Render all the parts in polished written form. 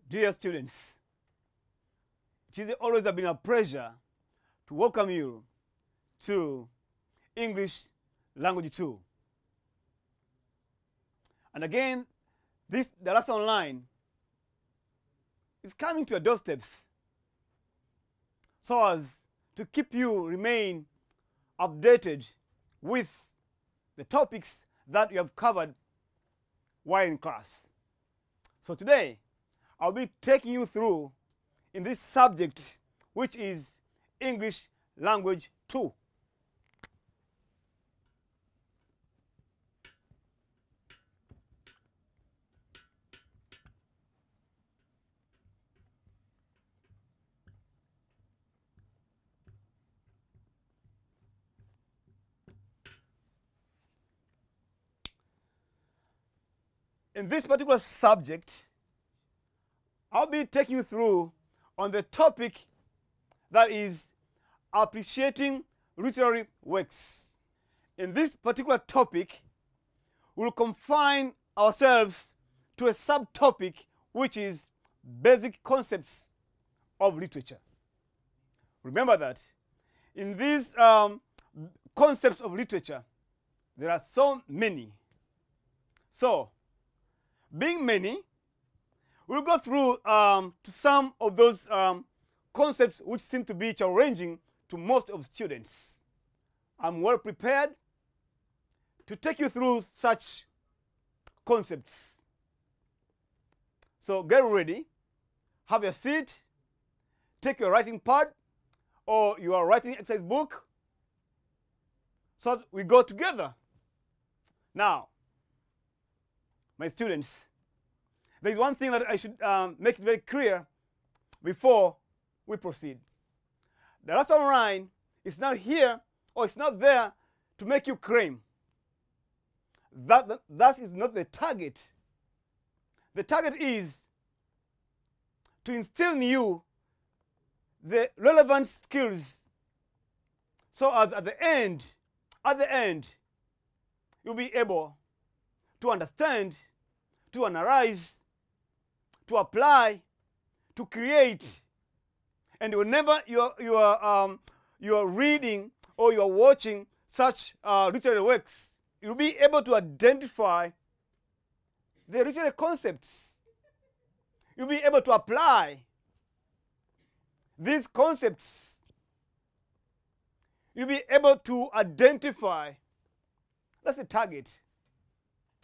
Dear students, it has always been a pleasure to welcome you to English Language 2. And again, the lesson online is coming to your doorsteps so as to keep you remain updated with the topics that you have covered while in class. So today, I'll be taking you through in this subject, which is English Language 2. In this particular subject, I'll be taking you through on the topic that is appreciating literary works. In this particular topic, we'll confine ourselves to a subtopic which is basic concepts of literature. Remember that in these concepts of literature, there are so many. So, being many, we'll go through to some of those concepts which seem to be challenging to most of students. I'm well prepared to take you through such concepts. So get ready, have your seat, take your writing pad or your writing exercise book so that we go together. Now, my students, there is one thing that I should make it very clear before we proceed. The lesson line is not here or it's not there to make you claim. That is not the target. The target is to instill in you the relevant skills so as at the end, you'll be able to understand, to analyze, to apply, to create. And whenever you are reading or you are watching such literary works, you'll be able to identify the literary concepts. You'll be able to apply these concepts. You'll be able to identify. That's the target.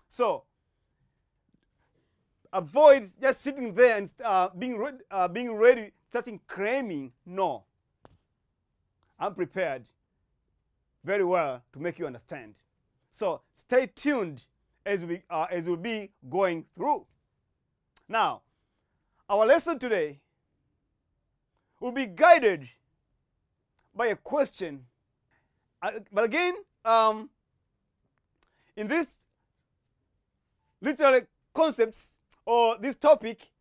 So, avoid just sitting there and being ready, starting claiming. No. I'm prepared very well to make you understand. So, stay tuned as we'll be going through. Now, our lesson today will be guided by a question. But again, in this literary concepts or this topic,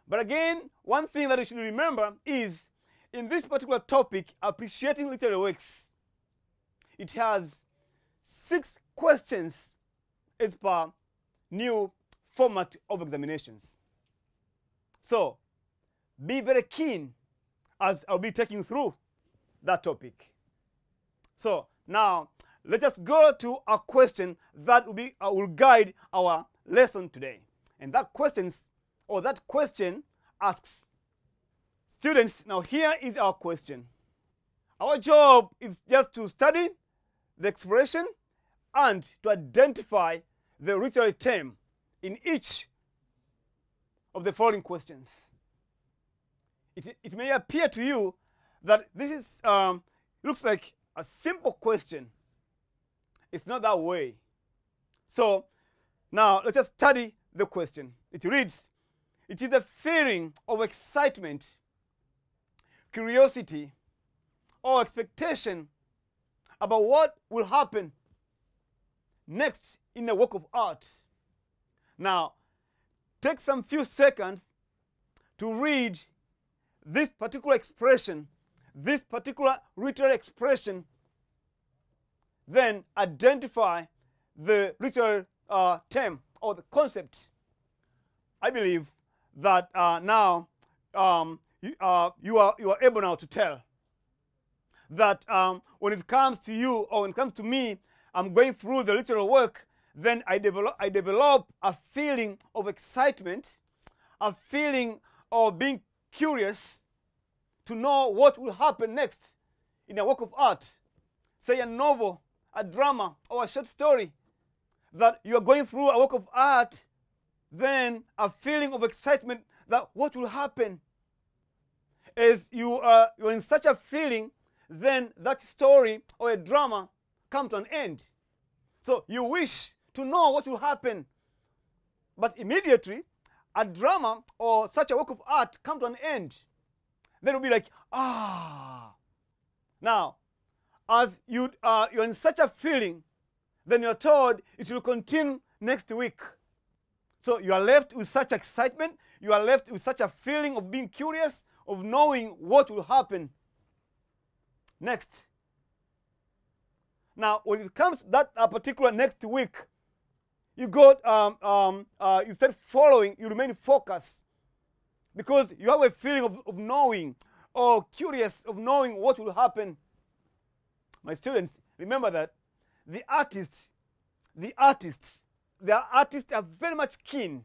but again, one thing that you should remember is in this particular topic, appreciating literary works, it has 6 questions as per new format of examinations. So, be very keen as I'll be taking you through that topic. So, now, let us go to a question that will guide our lesson today. And that question asks, students, now here is our question. Our job is just to study the expression and to identify the literary term in each of the following questions. It may appear to you that this is looks like a simple question. It's not that way. So now let's just study the question. It reads, it is a feeling of excitement, curiosity, or expectation about what will happen next in a work of art. Now, take some few seconds to read this particular expression, this particular literary expression, then identify the literary term or the concept. I believe that now you are able now to tell. That when it comes to you, or when it comes to me, I'm going through the literal work, then I develop a feeling of excitement, a feeling of being curious to know what will happen next in a work of art, say a novel, a drama, or a short story, that you are going through a work of art, then a feeling of excitement that what will happen. As you're in such a feeling, then that story or a drama comes to an end. So you wish to know what will happen, but immediately a drama or such a work of art comes to an end. Then you'll be like, ah. Now, as you're in such a feeling, then you're told it will continue next week. So you are left with such excitement, you are left with such a feeling of being curious, of knowing what will happen next. Now, when it comes to that particular next week, you you start following, you remain focused, because you have a feeling of knowing, or curious of knowing what will happen. My students, remember that the artists are very much keen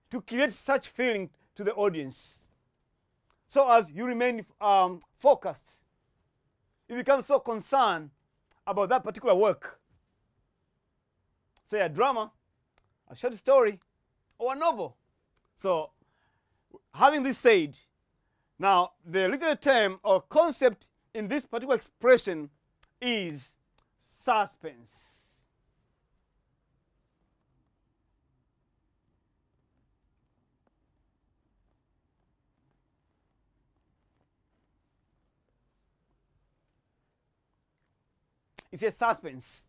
to create such feeling to the audience. So as you remain focused, you become so concerned about that particular work, say a drama, a short story, or a novel. So having this said, now the literal term or concept in this particular expression is suspense. It's a suspense.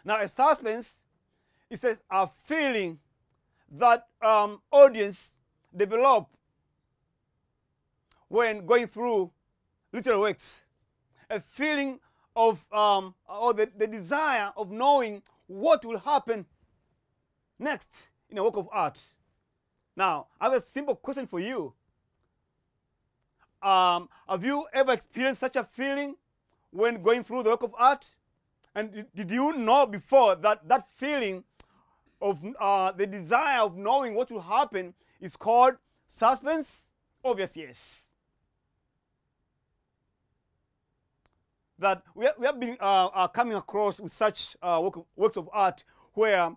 Now, a suspense is a feeling that audience develop when going through literal works. A feeling of, or the desire of knowing what will happen next in a work of art. Now, I have a simple question for you. Have you ever experienced such a feeling when going through the work of art? And did you know before that that feeling of the desire of knowing what will happen is called suspense? Obviously, yes. That we have been coming across with such works of art where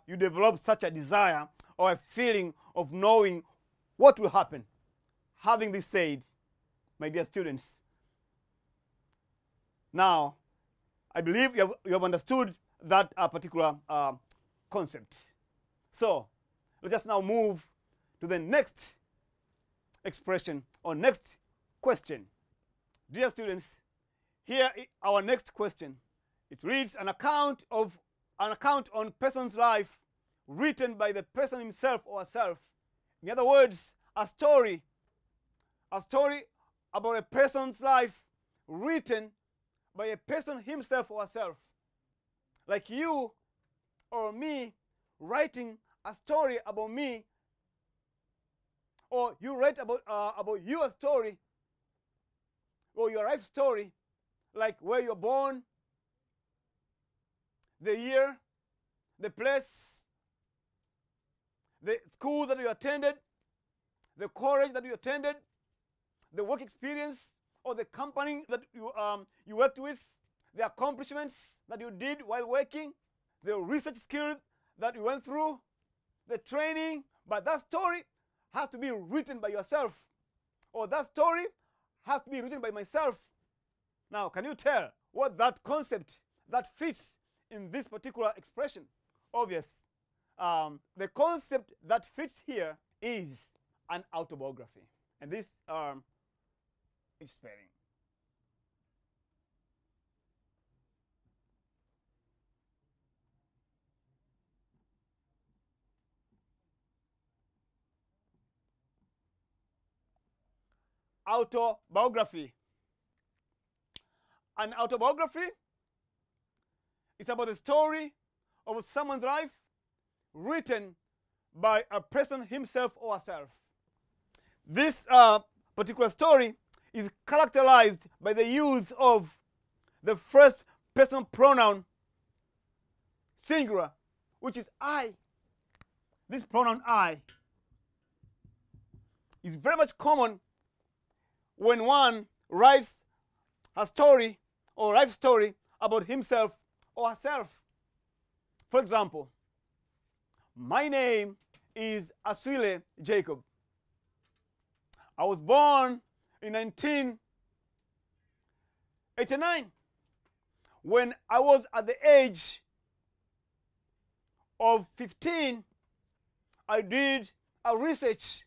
you develop such a desire or a feeling of knowing what will happen. Having this said, my dear students, now I believe you have understood that particular concept. So let us now move to the next expression or next question. Dear students, here is our next question. It reads, an account on person's life written by the person himself or herself. In other words, a story about a person's life written by a person himself or herself. Like you or me writing a story about me, or you write about your story or your life story, like where you're born, the year, the place, the school that you attended, the college that you attended, the work experience or the company that you worked with, the accomplishments that you did while working, the research skills that you went through, the training. But that story has to be written by yourself, or that story has to be written by myself. Now, can you tell what that concept that fits in this particular expression? Obvious. The concept that fits here is an autobiography. And this is spelling. Autobiography. An autobiography is about the story of someone's life written by a person himself or herself. This particular story is characterized by the use of the first person pronoun singular, which is I. This pronoun I is very much common when one writes a story or life story about himself or herself. For example, my name is Aswile Jacob. I was born in 1989. When I was at the age of 15, I did a research,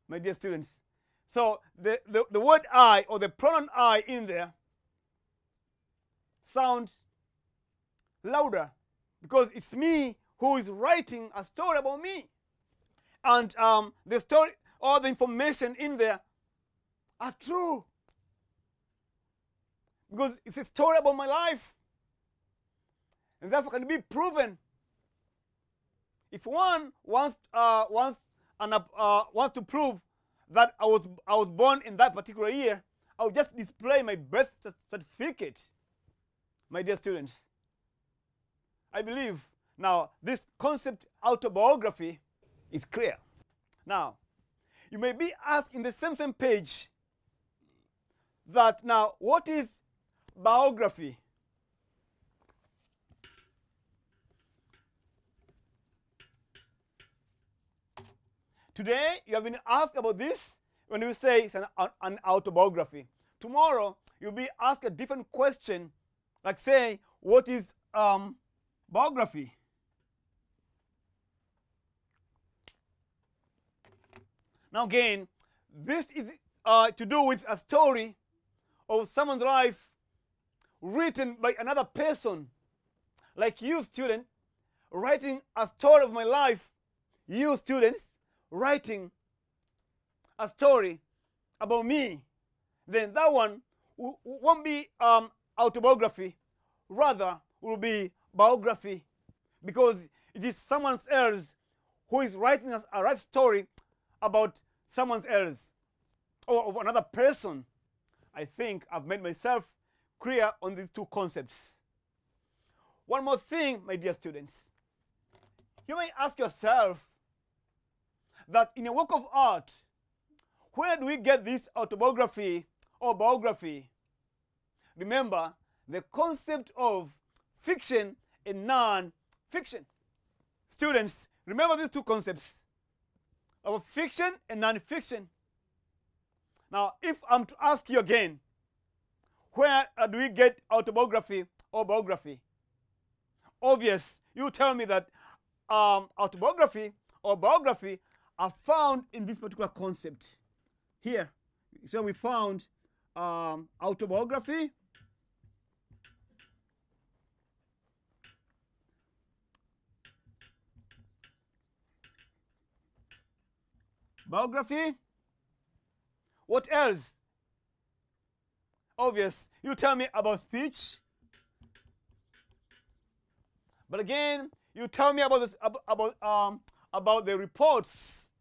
my dear students. So the word I, or the pronoun I in there, sounds louder because it's me who is writing a story about me. And the story, all the information in there are true because it's a story about my life, and therefore can be proven. If one wants to prove that I was born in that particular year, I will just display my birth certificate, my dear students. I believe now this concept autobiography is clear. Now, you may be asked in the same page that now what is biography? Today, you have been asked about this when you say it's an autobiography. Tomorrow, you'll be asked a different question, like say, what is biography? Now again, this is to do with a story of someone's life written by another person. Like you, student, writing a story of my life. You, students, writing a story about me. Then that one won't be autobiography. Rather, will be biography. Because it is someone else who is writing a life story about someone else or of another person. I think I've made myself clear on these two concepts. One more thing, my dear students. You may ask yourself that in a work of art, where do we get this autobiography or biography? Remember the concept of fiction and non-fiction. Students, remember these two concepts of fiction and non-fiction. Now, if I'm to ask you again, where do we get autobiography or biography? Obvious, you tell me that autobiography or biography are found in this particular concept here. So we found autobiography, biography. What else? Obvious. You tell me about speech. But again, you tell me about this about the reports.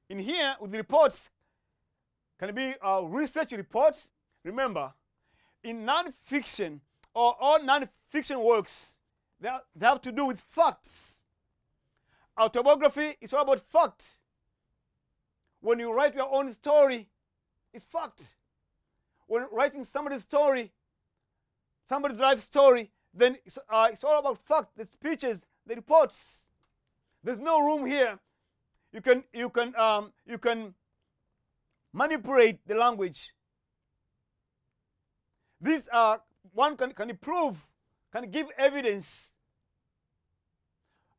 In here, with the reports, can it be research reports? Remember, in non-fiction or all non-fiction works, they have to do with facts. Autobiography is all about fact. When you write your own story, it's fact. When writing somebody's story, somebody's life story, then it's all about fact, the speeches, the reports. There's no room here. You can manipulate the language. These are one can prove, can give evidence.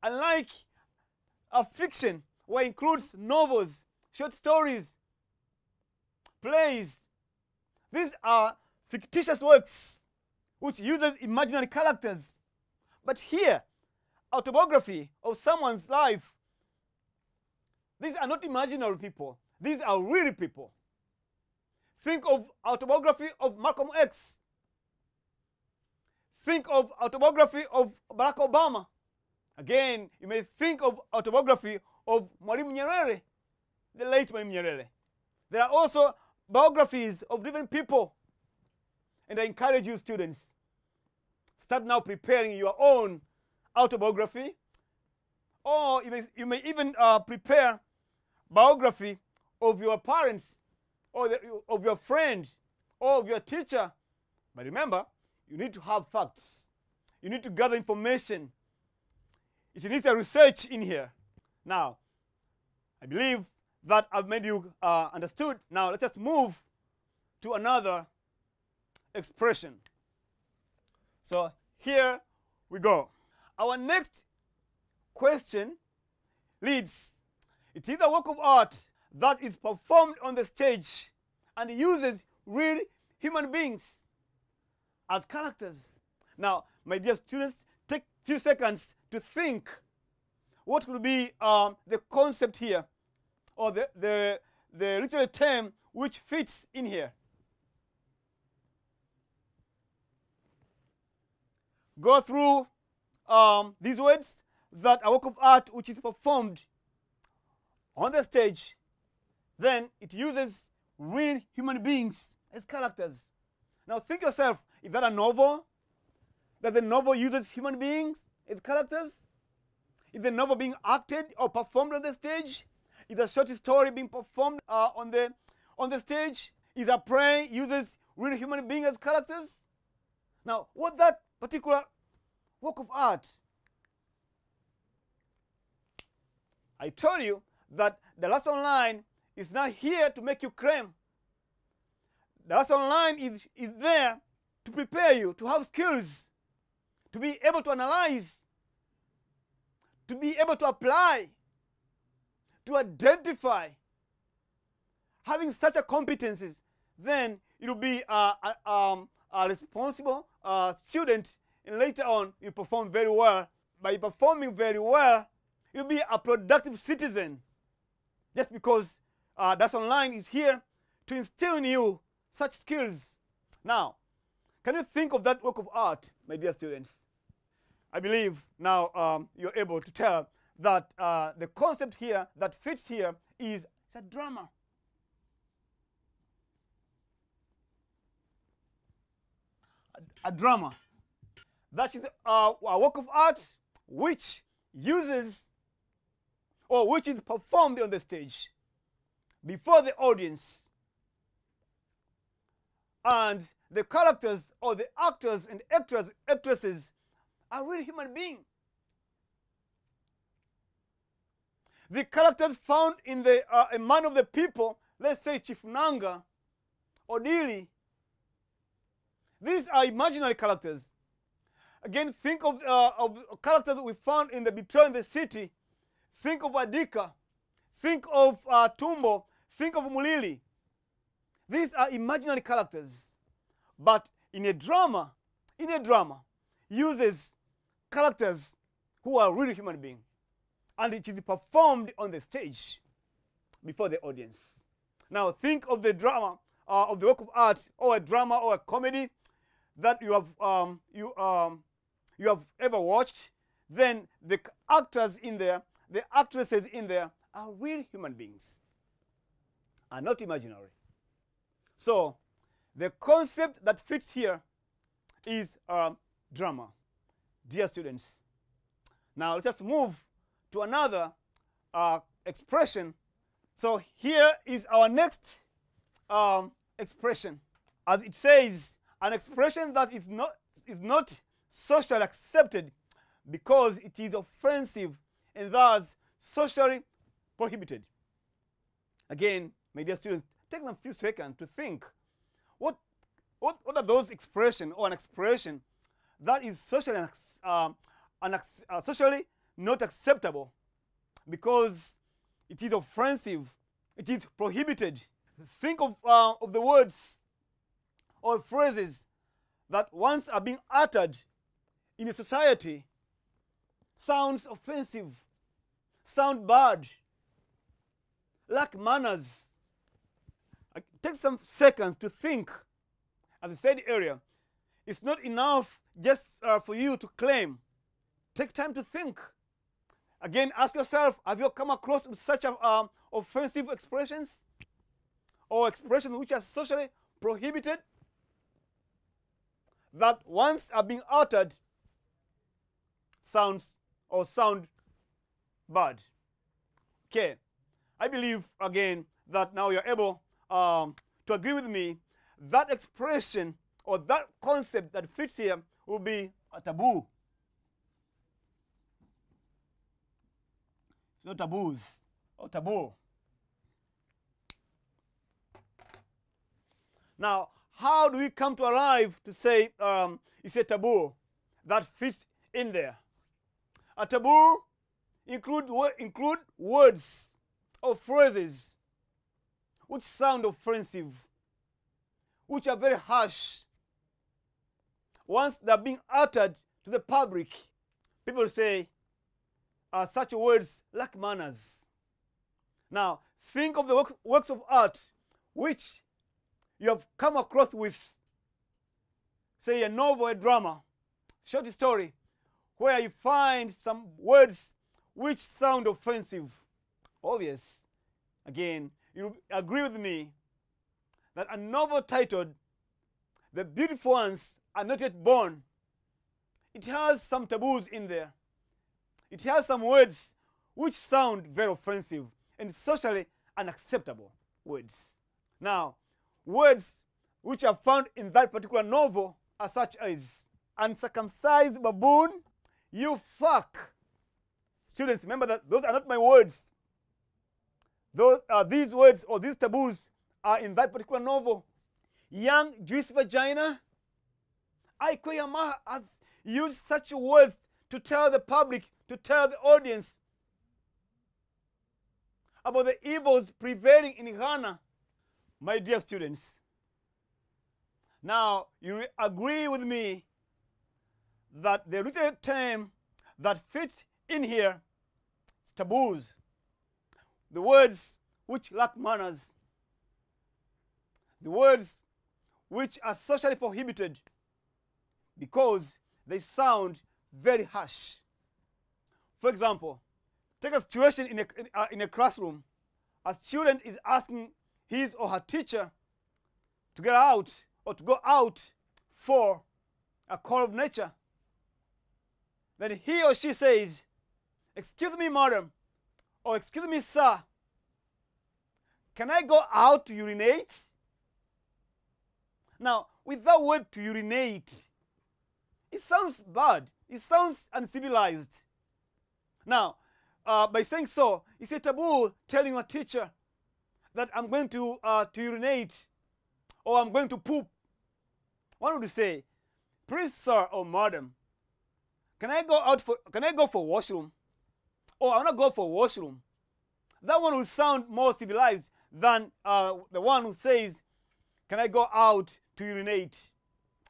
Unlike a fiction, where it includes novels, short stories, plays. These are fictitious works which uses imaginary characters. But here, autobiography of someone's life, these are not imaginary people. These are real people. Think of autobiography of Malcolm X. think of autobiography of Barack Obama. Again, you may think of autobiography of Mwalimu Nyerere, the late Mwalimu Nyerere. There are also biographies of different people. And I encourage you, students, start now preparing your own autobiography. Or you may even prepare biography of your parents, or of your friend, or of your teacher. But remember, you need to have facts. You need to gather information. It needs a research in here. Now, I believe that I've made you understood. Now, let's just move to another expression. So here we go. Our next question reads, it is a work of art that is performed on the stage and uses real human beings as characters. Now, my dear students, take a few seconds to think what could be the concept here, or the literary term which fits in here. Go through these words, that a work of art which is performed on the stage, then it uses real human beings as characters. Now think yourself, is that a novel? Does the novel uses human beings as characters? Is the novel being acted or performed on the stage? Is a short story being performed on the stage? Is a play uses real human beings as characters? Now, what that particular work of art? I told you that the lesson line is not here to make you claim. The lesson line is there to prepare you, to have skills, to be able to analyze, to be able to apply, to identify. Having such a competencies, then it will be a responsible student, and later on you perform very well. By performing very well, you'll be a productive citizen, just because that's online is here to instill in you such skills. Now, can you think of that work of art, my dear students? I believe now you're able to tell that the concept here that fits here is it's a drama. A drama. That is a work of art which uses, or which is performed on the stage before the audience. And the characters, or the actors and actresses are real human beings. The characters found in a man of the people, let's say Chief Nanga or Dili, these are imaginary characters. Again, think of characters we found in the Betrayal in the City. Think of Adika. Think of Tumbo. Think of Mulili. These are imaginary characters. But in a drama, uses characters who are really human beings. And it is performed on the stage before the audience. Now think of the drama, of the work of art, or a drama or a comedy that you have ever watched. Then the actors in there, the actresses in there are real human beings, are not imaginary. So the concept that fits here is drama, dear students. Now let's just move to another expression. So here is our next expression. As it says, an expression that is not socially accepted because it is offensive and thus socially prohibited. Again, my dear students, take them a few seconds to think. What are those expressions, or an expression that is socially not acceptable because it is offensive, it is prohibited? Think of the words or phrases that once are being uttered in a society sounds offensive, sound bad, lack manners. Take some seconds to think. As I said earlier, It's not enough just for you to claim. Take time to think. Again, ask yourself, have you come across such offensive expressions or expressions which are socially prohibited that once are being uttered sound bad? Okay, I believe again that now you're able to agree with me that expression or that concept that fits here will be a taboo. It's not taboos or taboo. Now, how do we come to arrive to say it's a taboo that fits in there? A taboo include words or phrases which sound offensive, which are very harsh. Once they're being uttered to the public, people say such words lack manners. Now, think of the works of art which you have come across with, say, a novel, a drama, short story, where you find some words which sound offensive. Obvious. Again, you agree with me that a novel titled "The Beautiful Ones Are Not Yet Born," it has some taboos in there. It has some words which sound very offensive and socially unacceptable words. Now, words which are found in that particular novel are such as uncircumcised baboon, you fuck. Students, remember that those are not my words. These words or these taboos are in that particular novel. Young Jewish vagina. Aiko Yamaha has used such words to tell the public, to tell the audience about the evils prevailing in Ghana. My dear students, now you agree with me that the literary term that fits in here is taboos. The words which lack manners. The words which are socially prohibited because they sound very harsh. For example, take a situation in a classroom. A student is asking his or her teacher to get out or to go out for a call of nature. Then he or she says, "Excuse me, madam," or "Excuse me, sir, can I go out to urinate?" Now, with that word "to urinate," it sounds bad. It sounds uncivilized. Now, by saying so, it's a taboo telling your teacher that I'm going to urinate or I'm going to poop. One would say, "Please, sir or madam, can I go for washroom?" Or "I want to go for washroom." That one will sound more civilized than the one who says, "Can I go out to urinate?"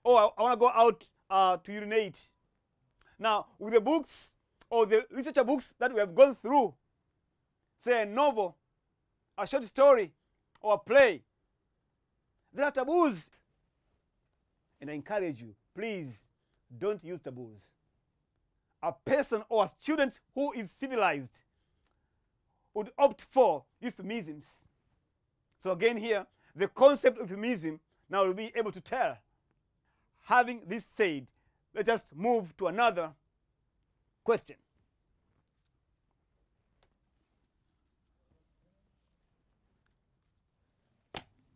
Or "I want to go out to urinate." Now, with the books or the literature books that we have gone through, say a novel, a short story, or a play, there are taboos. And I encourage you, please don't use taboos. A person or a student who is civilized would opt for euphemisms. So again here, the concept of euphemism now will be able to tell. Having this said, let us move to another question.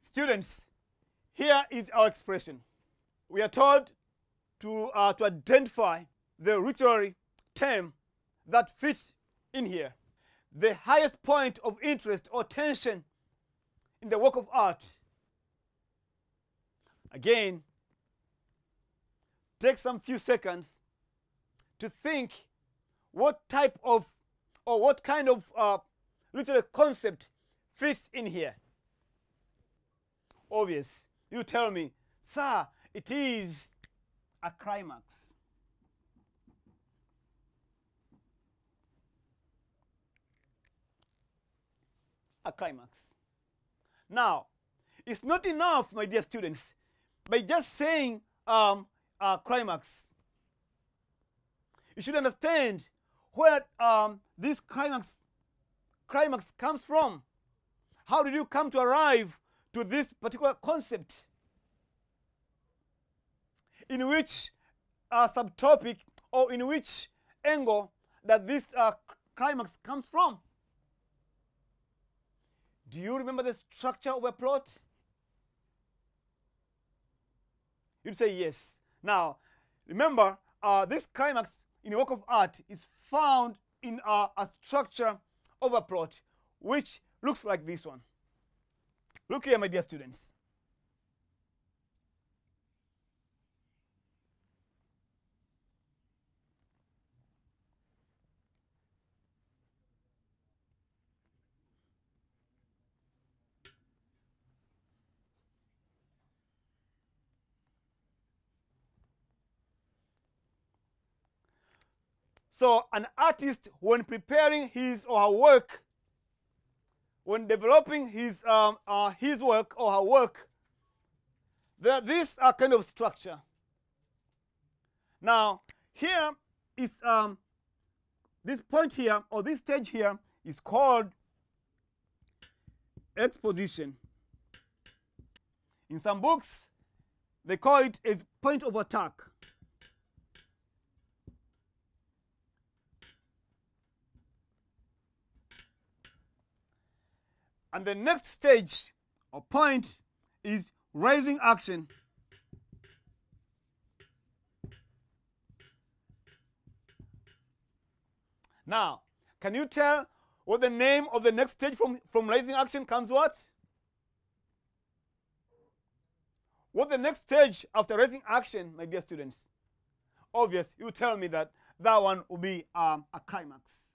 Students, here is our expression. We are told to identify the literary term that fits in here. The highest point of interest or tension in the work of art. Again, take some few seconds to think what type of or what kind of literary concept fits in here. Obvious. You tell me, "Sir, it is a climax." A climax. Now, it's not enough, my dear students, by just saying climax. You should understand where this climax comes from. How did you come to arrive to this particular concept? In which subtopic or in which angle that this climax comes from? Do you remember the structure of a plot? You'd say yes. Now, remember, this climax in a work of art is found in a structure of a plot, which looks like this one. Look here, my dear students. So an artist, when preparing his or her work, when developing his work or her work, this kind of structure. Now, here is this point here, or this stage here, is called exposition. In some books, they call it a point of attack. And the next stage or point is raising action. Now, can you tell what the name of the next stage from raising action comes what? What the next stage after raising action, my dear students? Obvious, you tell me that one will be a climax.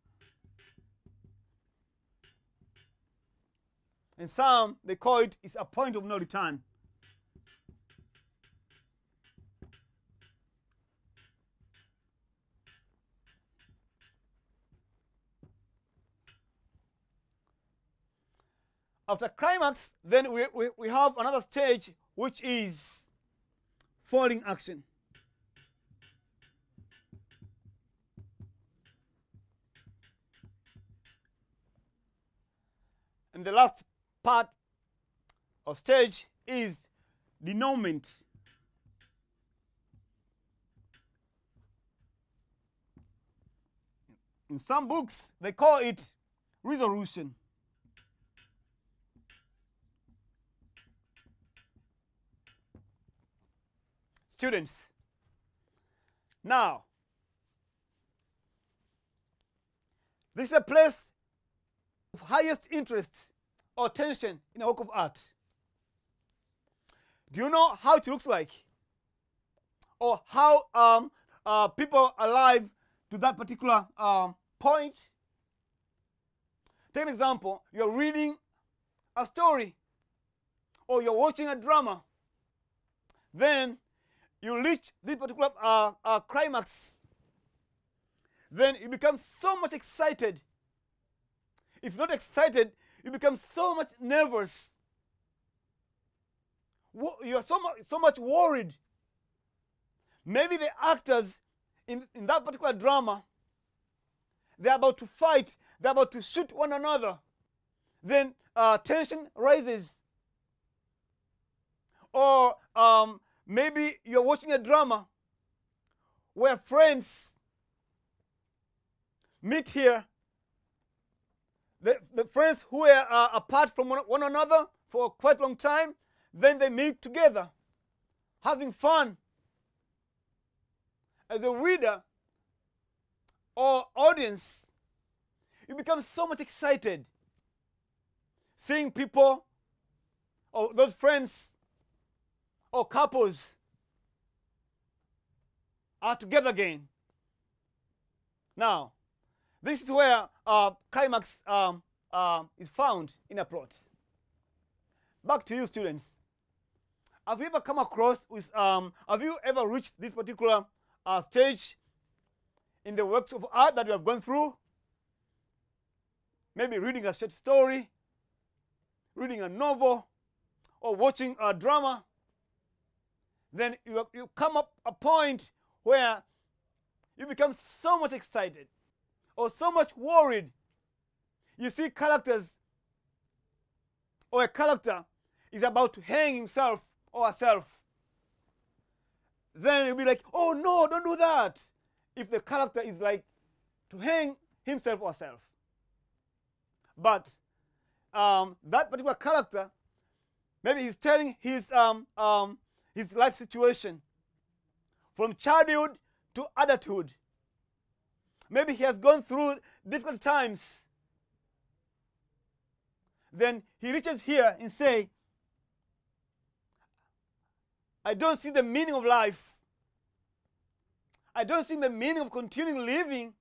And some, they call it, it's a point of no return. After climax, then we have another stage, which is falling action. And the last part or stage is denouement. In some books, they call it resolution. Students, now, this is a place of highest interest or tension in a work of art. Do you know how it looks like? Or how people arrive to that particular point? Take an example. You're reading a story or you're watching a drama. Then you reach this particular climax. Then you become so much excited. If not excited, you become so much nervous. You're so much worried. Maybe the actors in that particular drama, they're about to fight, they're about to shoot one another. Then tension rises. Or maybe you're watching a drama where friends meet here. The friends who are apart from one another for quite a long time, then they meet together, having fun. As a reader or audience, you become so much excited seeing people or those friends or couples are together again. Now, this is where climax is found in a plot. Back to you, students. Have you ever come across with, have you ever reached this particular stage in the works of art that you have gone through? Maybe reading a short story, reading a novel, or watching a drama. then you come up a point where you become so much excited or so much worried. You see characters, or a character is about to hang himself or herself. Then you'll be like, oh no, don't do that. If the character is like to hang himself or herself. But that particular character, maybe he's telling his life situation from childhood to adulthood. Maybe he has gone through difficult times. Then he reaches here and say, I don't see the meaning of life. I don't see the meaning of continuing living.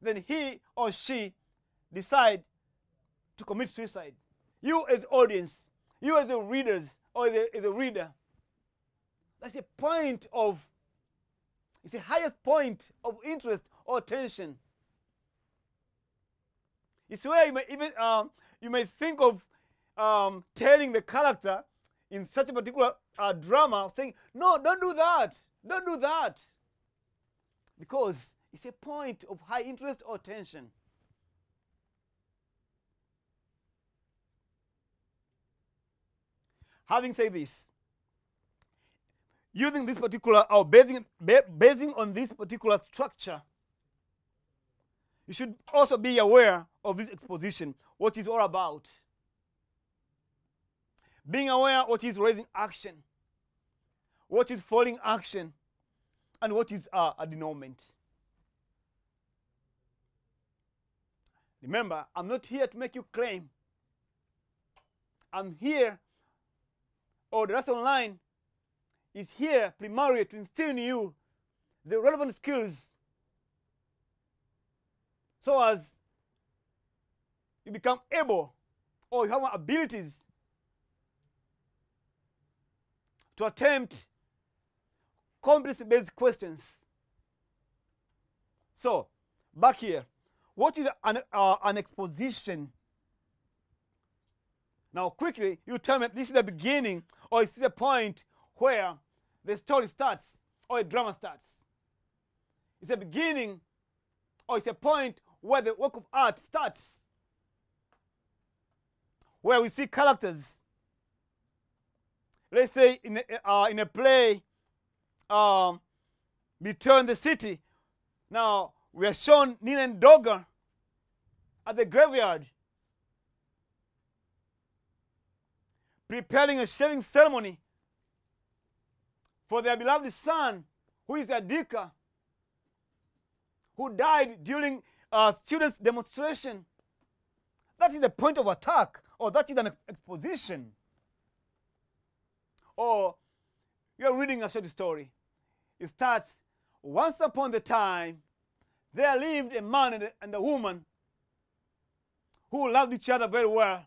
Then he or she decide to commit suicide. You as audience, you as the readers or as a reader, that's a point of, it's the highest point of interest or attention. It's where you may even you may think of telling the character in such a particular drama, saying, no, don't do that, don't do that, because it's a point of high interest or attention. Having said this, using this particular, or basing on this particular structure, you should also be aware of this exposition, what it's all about. Being aware what is raising action, what is falling action, and what is a denouement. Remember, I'm not here to make you claim. I'm here, or the lesson line is here primarily to instill in you the relevant skills so as you become able, or you have abilities to attempt competency-based questions. So, back here, what is an exposition? Now, quickly, you tell me this is the beginning, or is this a point where the story starts, or a drama starts? It's a beginning, or it's a point where the work of art starts, where we see characters. Let's say in a play, Return the City. Now, we are shown Nina and Dogger at the graveyard preparing a shaving ceremony for their beloved son, who is Adika, who died during a students' demonstration. That is the point of attack, or that is an exposition. Or you're reading a short story. It starts, once upon a time, there lived a man and a woman who loved each other very well.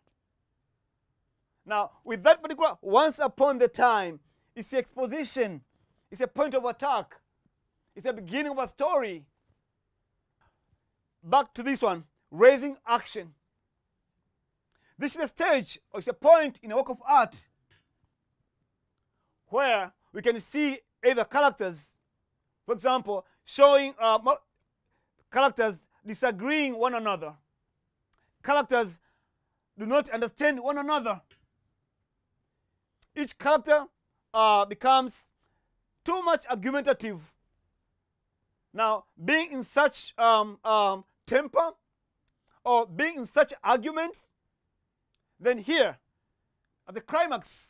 Now, with that particular once upon the time, it's the exposition. It's a point of attack. It's the beginning of a story. Back to this one, raising action. This is a stage, or it's a point in a work of art where we can see either characters, for example, showing characters disagreeing one another. Characters do not understand one another. Each character becomes too much argumentative. Now, being in such temper, or being in such arguments, then here, at the climax,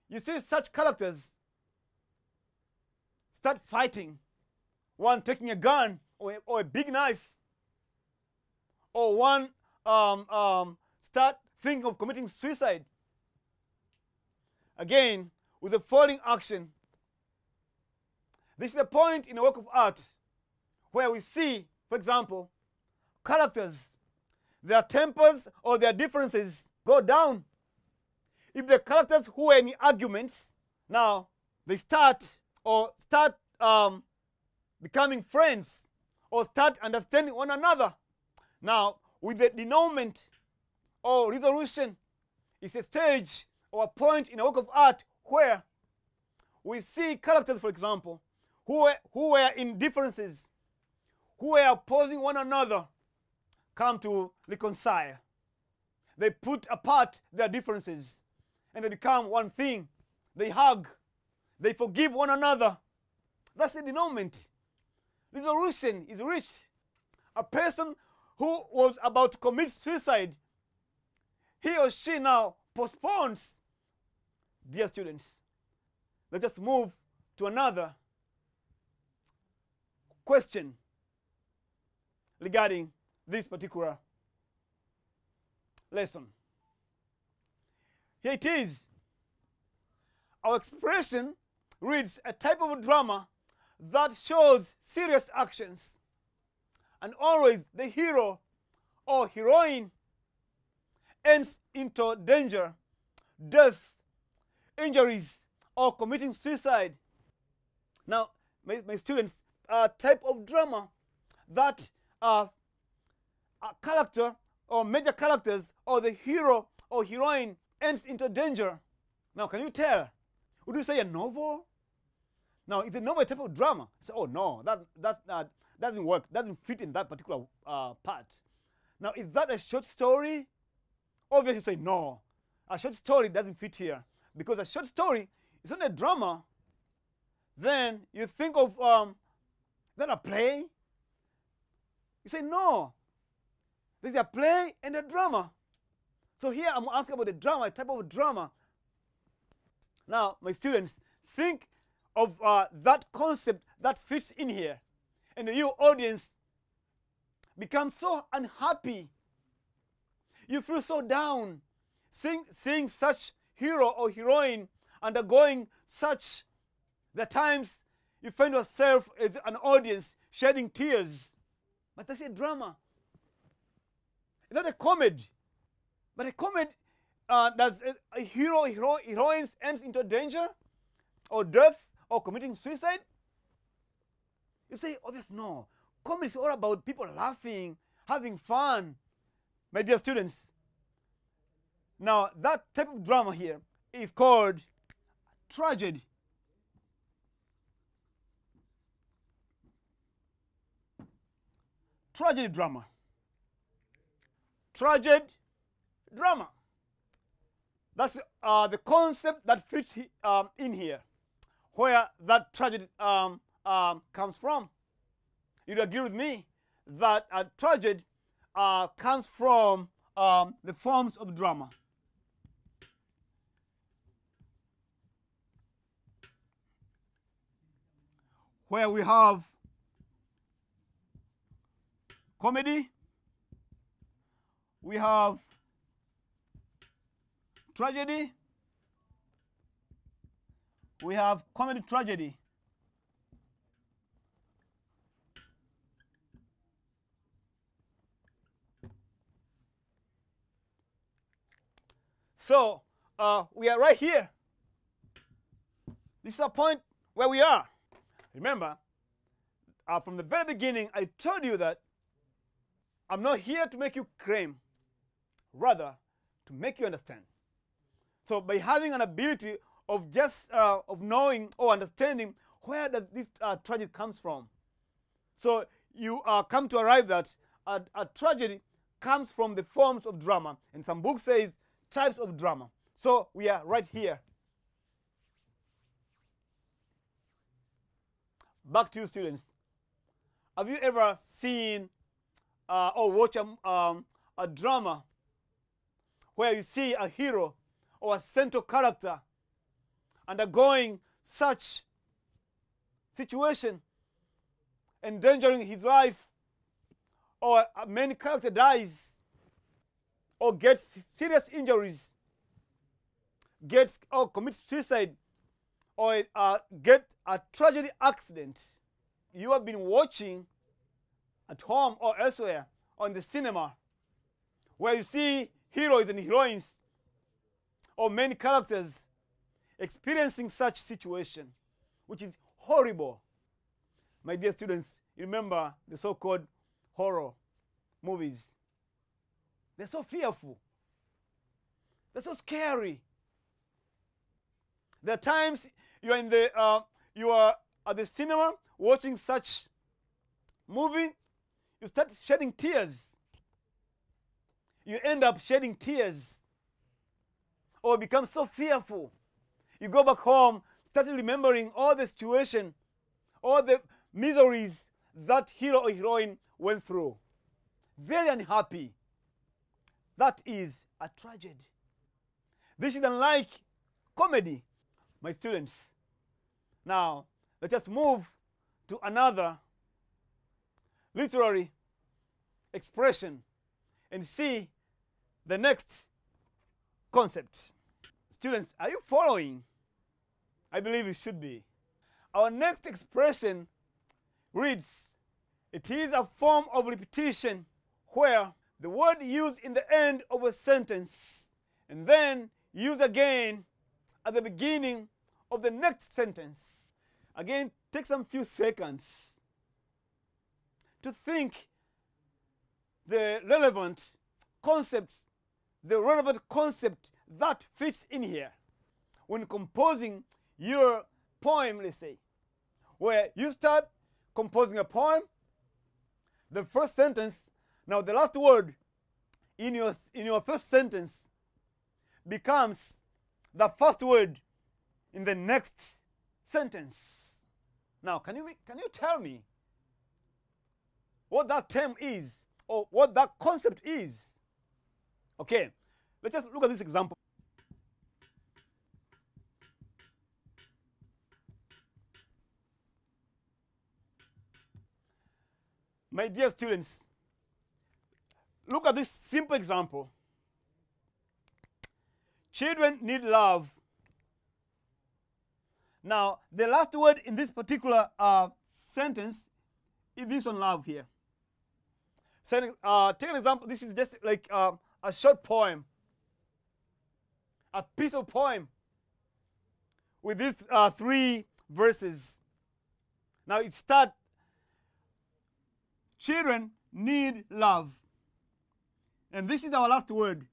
you see such characters start fighting. One taking a gun or a big knife, or one start thinking of committing suicide. Again, with the falling action. This is a point in a work of art where we see, for example, characters, their tempers or their differences go down. If the characters who are in arguments, now they start becoming friends, or start understanding one another. Now, with the denouement or resolution, it's a stage or a point in a work of art where we see characters, for example, who were in differences, who were opposing one another, come to reconcile. They put apart their differences and they become one thing. They hug. They forgive one another. That's the denouement. Resolution is reached. A person who was about to commit suicide, he or she now postpones. Dear students, let's just move to another question regarding this particular lesson. Here it is. Our expression reads a type of drama that shows serious actions, and always the hero or heroine ends into danger, death, injuries, or committing suicide. Now, my students, a type of drama that a character or major characters or the hero or heroine ends into danger. Now, can you tell? Would you say a novel? Now, it's a novel type of drama. So, oh no, that doesn't work, doesn't fit in that particular part. Now, is that a short story? Obviously, you say no. A short story doesn't fit here because a short story is not a drama. Then you think of that a play. You say no. There's a play and a drama. So here I'm asking about the drama, a type of drama. Now, my students, think of that concept that fits in here. And your audience becomes so unhappy. You feel so down seeing such hero or heroine undergoing such. The times you find yourself as an audience shedding tears. But that's a drama. It's not a comedy. But a comedy, does a hero, heroine ends into danger or death or committing suicide? You say, oh, yes, no. Comedy is all about people laughing, having fun. My dear students, now that type of drama here is called tragedy. Tragedy drama. Tragedy drama. That's the concept that fits in here, where that tragedy comes from. You'd agree with me that a tragedy comes from the forms of drama. Where we have comedy, we have tragedy, we have comedy tragedy. So we are right here. This is a point where we are. Remember, from the very beginning, I told you that I'm not here to make you claim, rather to make you understand. So by having an ability of just of knowing or understanding where does this tragedy comes from, so you come to arrive that a tragedy comes from the forms of drama, and some book says types of drama. So we are right here. Back to you, students. Have you ever seen or watched a drama where you see a hero or a central character undergoing such situation, endangering his life, or a main character dies or gets serious injuries, gets or commits suicide, or get a tragedy accident? You have been watching at home or elsewhere on the cinema, where you see heroes and heroines or main characters experiencing such situation, which is horrible. My dear students, you remember the so-called horror movies. They're so fearful. They're so scary. There are times you are in the you are at the cinema watching such movie, you start shedding tears. You end up shedding tears, or become so fearful. You go back home, start remembering all the situation, all the miseries that hero or heroine went through. Very unhappy. That is a tragedy. This is unlike comedy, my students. Now, let us move to another literary expression and see the next concept. Students, are you following? I believe you should be. Our next expression reads, it is a form of repetition where the word used in the end of a sentence and then used again at the beginning of the next sentence. Again, take some few seconds to think the relevant concept that fits in here when composing your poem, let's say, where you start composing a poem, the first sentence, now the last word in your first sentence becomes the first word in the next sentence. Now, can you tell me what that term is, or what that concept is? Okay, let's just look at this example. My dear students, look at this simple example. Children need love. Now, the last word in this particular sentence is this one, love, here. So, take an example. This is just like a short poem, a piece of poem with these 3 verses. Now, it starts, children need love. And this is our last word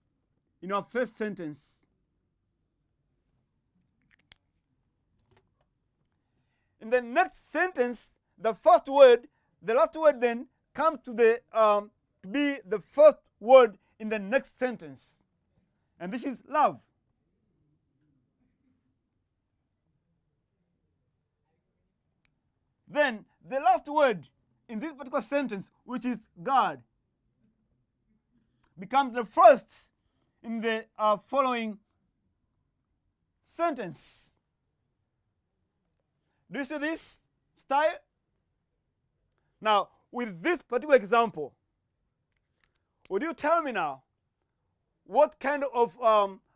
in our first sentence. In the next sentence, the first word, the last word then comes to be the first word in the next sentence. And this is love. Then the last word in this particular sentence, which is God, becomes the first in the following sentence. Do you see this style? Now, with this particular example, would you tell me now what kind of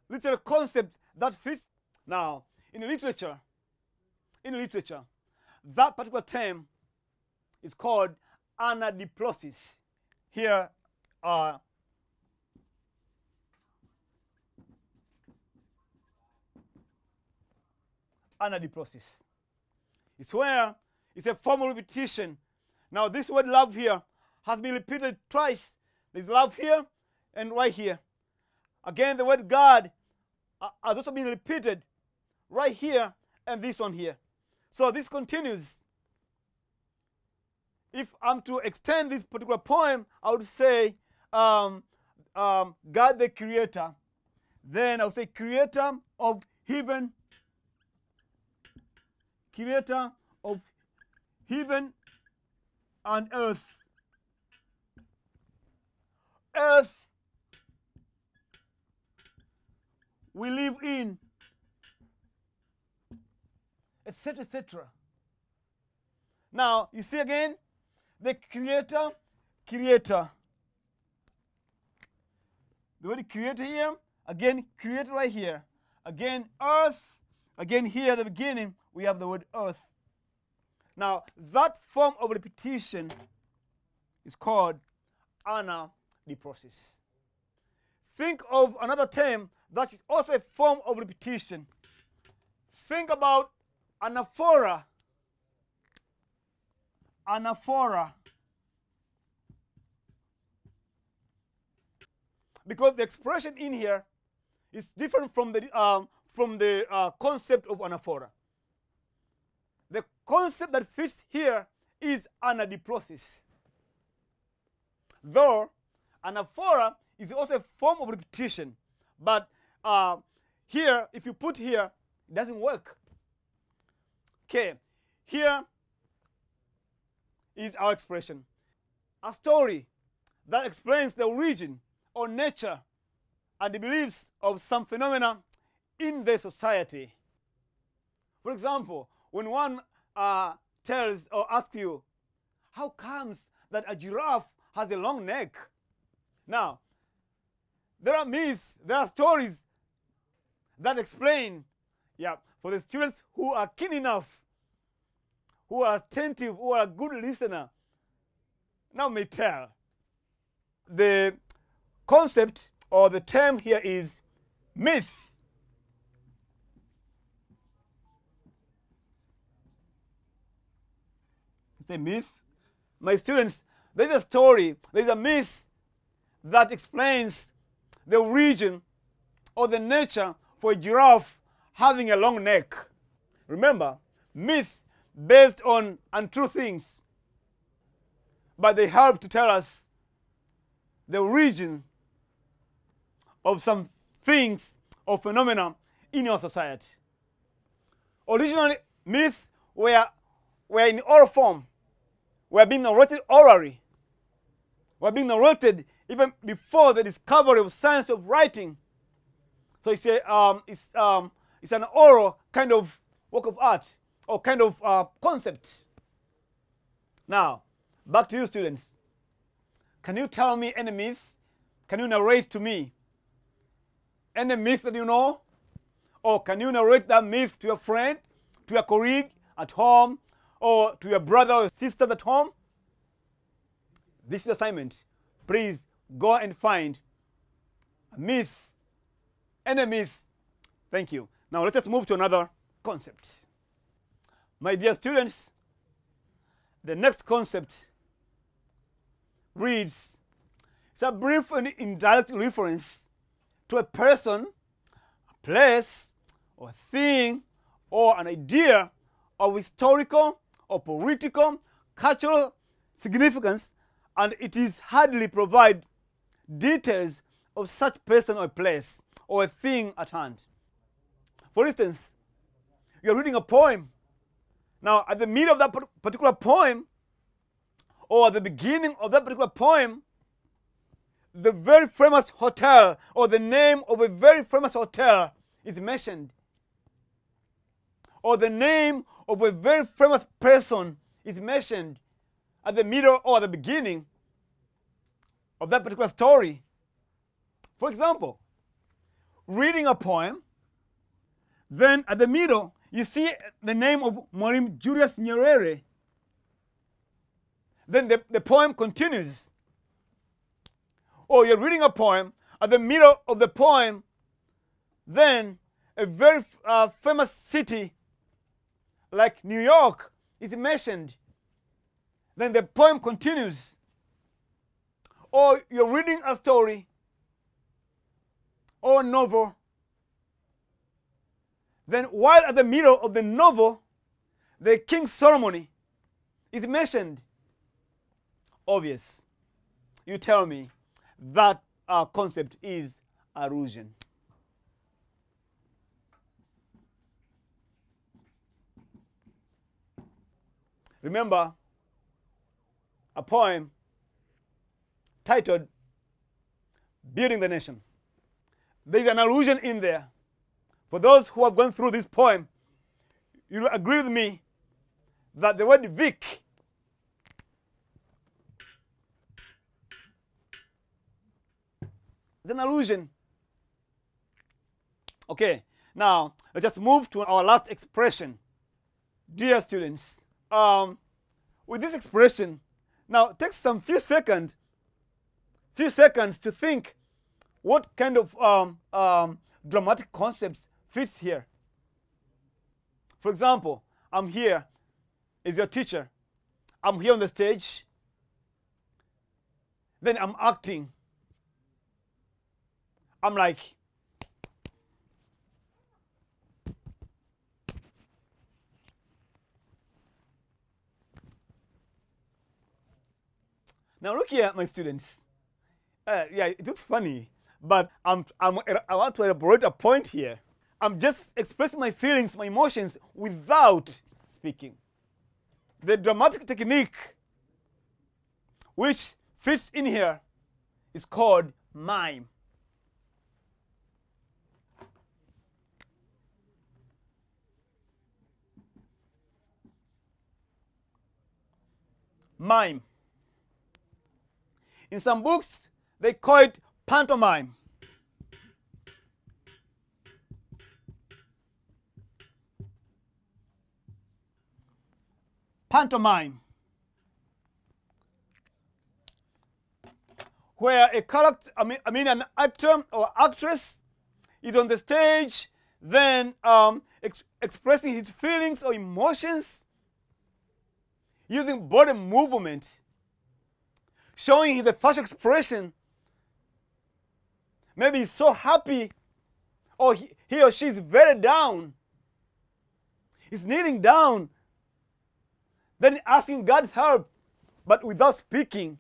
literal concept that fits? Now, in literature, that particular term is called anadiplosis. Here are anadiplosis. It's where it's a formal repetition. Now, this word love here has been repeated twice. There's love here and right here. Again, the word God has also been repeated right here and this one here. So this continues. If I'm to extend this particular poem, I would say God the Creator. Then I would say Creator of heaven, Creator of heaven and earth. Earth we live in, etc., etc. Now, you see again, the Creator. The word creator here, again, creator right here. Again, earth. Again, here at the beginning, we have the word earth. Now, that form of repetition is called anadiplosis. Think of another term that is also a form of repetition. Think about anaphora. Anaphora. Because the expression in here is different from the concept of anaphora. concept that fits here is anadiprosis. Though anaphora is also a form of repetition, but here, if you put here, it doesn't work. Okay, here is our expression. A story that explains the origin or nature and the beliefs of some phenomena in the society. For example, when one tells or asks you, how comes that a giraffe has a long neck? Now, there are myths, there are stories that explain, for the students who are keen enough, who are attentive, who are a good listener, now may tell. The concept or the term here is myth. It's a myth. My students, there's a story, there's a myth that explains the origin or the nature for a giraffe having a long neck. Remember, myth based on untrue things, but they help to tell us the origin of some things or phenomena in your society. Originally, myths were in oral form, were being narrated orally, were being narrated even before the discovery of science of writing. So it's an oral kind of work of art or kind of concept. Now, back to you, students. Can you tell me any myth? Can you narrate to me any myth that you know? Or can you narrate that myth to your friend, to your colleague at home, or to your brother or sister at home? This is the assignment. Please go and find a myth, any myth. Thank you. Now let us move to another concept. My dear students, the next concept reads, it's a brief and indirect reference to a person, a place, or a thing, or an idea of historical or political, cultural significance, and it is hardly provide details of such person or place or a thing at hand. For instance, you're reading a poem. Now, at the middle of that particular poem, or at the beginning of that particular poem, the very famous hotel or the name of a very famous hotel is mentioned. Or the name of a very famous person is mentioned at the middle or at the beginning of that particular story. For example, reading a poem, then at the middle you see the name of Mwalimu Julius Nyerere. Then the poem continues. Or you're reading a poem, at the middle of the poem, then a very famous city like New York is mentioned. Then the poem continues. Or you're reading a story or novel. Then while at the middle of the novel, the king's ceremony is mentioned. Obvious. You tell me that concept is allusion. Remember a poem titled Building the Nation. There is an allusion in there. For those who have gone through this poem, you will agree with me that the word Vic is an allusion. Okay, now let's just move to our last expression. Dear students, with this expression, now take some few seconds to think what kind of dramatic concepts fits here. For example, I'm here as your teacher. I'm here on the stage. Then I'm acting. I'm like, Now look here, my students. Yeah, it looks funny, but I want to elaborate a point here. I'm just expressing my feelings, my emotions without speaking. The dramatic technique which fits in here is called mime. Mime. In some books, they call it pantomime. Pantomime, where a character, an actor or actress is on the stage, then expressing his feelings or emotions using body movement, showing his facial expression. Maybe he's so happy, or he or she is very down. He's kneeling down, then asking God's help, but without speaking,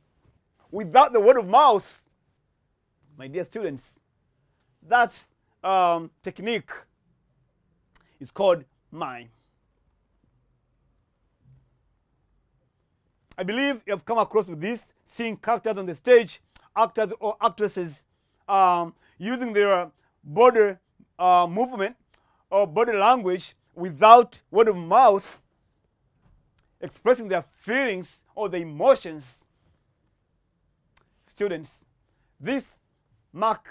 without the word of mouth. My dear students, that technique is called mime. I believe you have come across with this, seeing characters on the stage, actors or actresses using their body movement or body language without word of mouth, expressing their feelings or their emotions. Students, this marks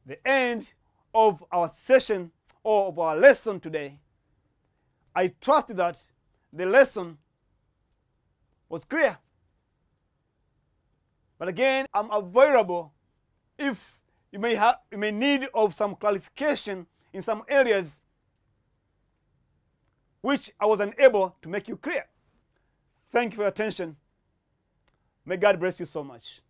the end of our session or of our lesson today. I trust that the lesson was clear. But again, I'm available if you may need of some clarification in some areas which I was unable to make you clear. Thank you for your attention. May God bless you so much.